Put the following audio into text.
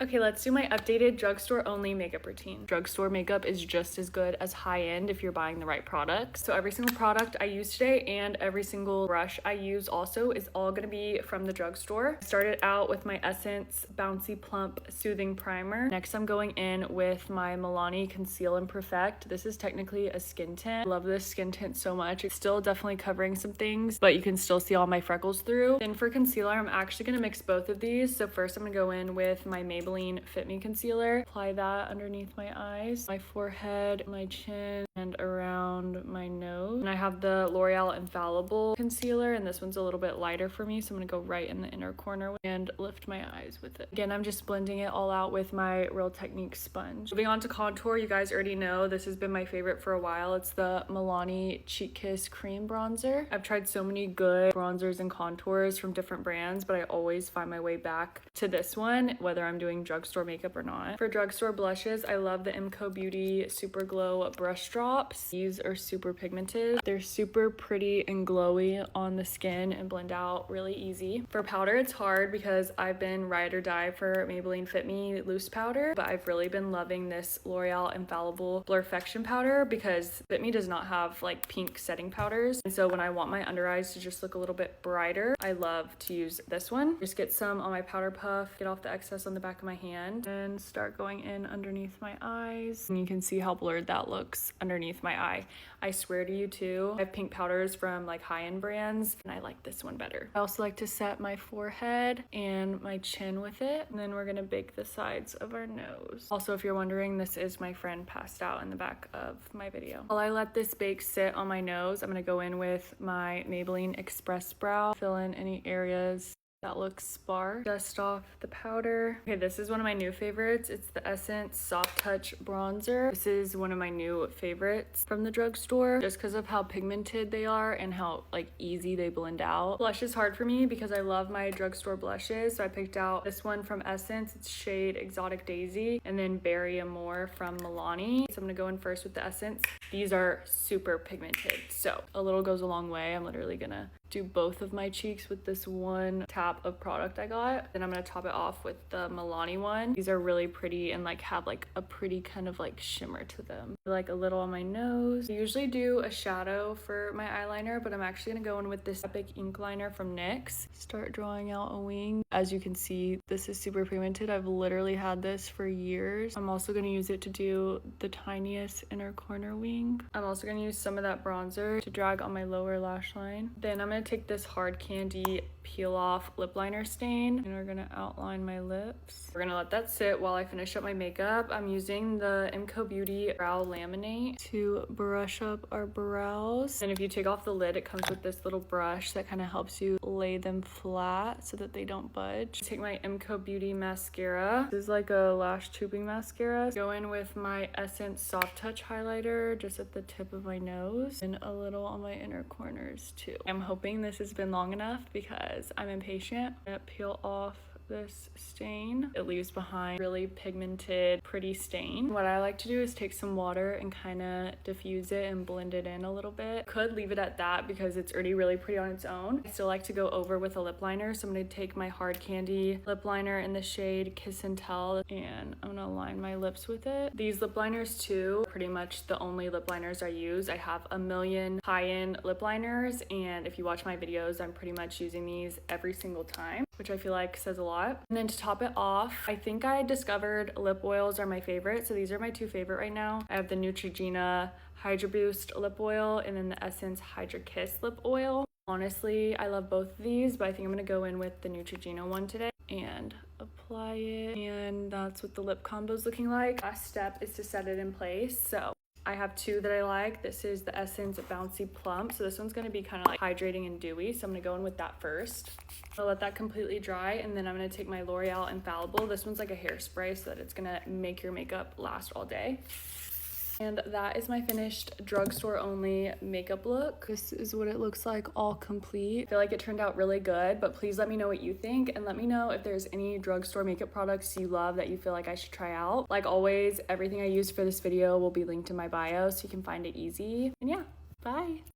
Okay, let's do my updated drugstore only makeup routine. Drugstore makeup is just as good as high end if you're buying the right products. So every single product I use today and every single brush I use also is all gonna be from the drugstore. I started out with my Essence Bouncy Plump Soothing Primer. Next, I'm going in with my Milani Conceal and Perfect. This is technically a skin tint. I love this skin tint so much. It's still definitely covering some things, but you can still see all my freckles through. Then for concealer, I'm actually gonna mix both of these. So first I'm gonna go in with my Maybelline Fit Me concealer, apply that underneath my eyes, my forehead, my chin, and around my nose. And I have the L'Oreal Infallible concealer, and this one's a little bit lighter for me, so I'm gonna go right in the inner corner and lift my eyes with it. Again, I'm just blending it all out with my Real Technique sponge. Moving on to contour, you guys already know this has been my favorite for a while. It's the Milani Cheek Kiss Cream Bronzer. I've tried so many good bronzers and contours from different brands, but I always find my way back to this one, whether I'm doing drugstore makeup or not. For drugstore blushes, I love the MCO Beauty Super Glow Brush Drops. These are super pigmented. They're super pretty and glowy on the skin and blend out really easy. For powder, it's hard because I've been ride or die for Maybelline Fit Me loose powder, but I've really been loving this L'Oreal Infallible Blurfection powder because Fit Me does not have like pink setting powders. And so when I want my under eyes to just look a little bit brighter, I love to use this one. Just get some on my powder puff, get off the excess on the back of my hand, and start going in underneath my eyes. And you can see how blurred that looks underneath my eye. I swear to you too, I have pink powders from like high-end brands, and I like this one better. I also like to set my forehead and my chin with it, and then we're gonna bake the sides of our nose. Also, if you're wondering, this is my friend passed out in the back of my video. While I let this bake sit on my nose, I'm gonna go in with my Maybelline Express Brow, fill in any areas that looks sparse, dust off the powder. Okay, this is one of my new favorites. It's the Essence Soft Touch Bronzer. This is one of my new favorites from the drugstore just because of how pigmented they are and how like easy they blend out. Blush is hard for me because I love my drugstore blushes, so I picked out this one from Essence. It's shade Exotic Daisy, and then Berry Amore from Milani. So I'm gonna go in first with the Essence. These are super pigmented, so a little goes a long way. I'm literally gonna do both of my cheeks with this one tap of product I got. Then I'm gonna top it off with the Milani one. These are really pretty and like have like a pretty kind of like shimmer to them. Like a little on my nose. I usually do a shadow for my eyeliner, but I'm actually gonna go in with this Epic ink liner from NYX. Start drawing out a wing. As you can see, this is super pigmented. I've literally had this for years. I'm also gonna use it to do the tiniest inner corner wing. I'm also gonna use some of that bronzer to drag on my lower lash line. Then I'm gonna take this Hard Candy Peel Off lip liner stain and we're gonna outline my lips. We're gonna let that sit while I finish up my makeup. I'm using the MCO Beauty Brow Laminate to brush up our brows. And if you take off the lid, it comes with this little brush that kind of helps you lay them flat so that they don't budge. Take my MCO Beauty mascara. This is like a lash tubing mascara. Go in with my Essence Soft Touch highlighter just at the tip of my nose and a little on my inner corners too. I'm hoping this has been long enough because I'm impatient. I'm gonna peel off this stain. It leaves behind really pigmented, pretty stain. What I like to do is take some water and kind of diffuse it and blend it in a little bit. Could leave it at that because it's already really pretty on its own. I still like to go over with a lip liner, so I'm gonna take my Hard Candy lip liner in the shade Kiss and Tell, and I'm gonna line my lips with it. These lip liners too, pretty much the only lip liners I use. I have a million high-end lip liners, and if you watch my videos, I'm pretty much using these every single time, which I feel like says a lot. And then to top it off, I think I discovered lip oils are my favorite. So these are my two favorite right now. I have the Neutrogena Hydra Boost lip oil and then the Essence Hydra Kiss lip oil. Honestly, I love both of these, but I think I'm gonna go in with the Neutrogena one today and apply it. And that's what the lip combo is looking like. Last step is to set it in place. So I have two that I like. This is the Essence Bouncy Plump. So this one's gonna be kind of like hydrating and dewy. So I'm gonna go in with that first. I'll let that completely dry, and then I'm gonna take my L'Oreal Infallible. This one's like a hairspray so that it's gonna make your makeup last all day. And that is my finished drugstore only makeup look. This is what it looks like all complete. I feel like it turned out really good, but please let me know what you think and let me know if there's any drugstore makeup products you love that you feel like I should try out. Like always, everything I used for this video will be linked in my bio so you can find it easy. And yeah, bye.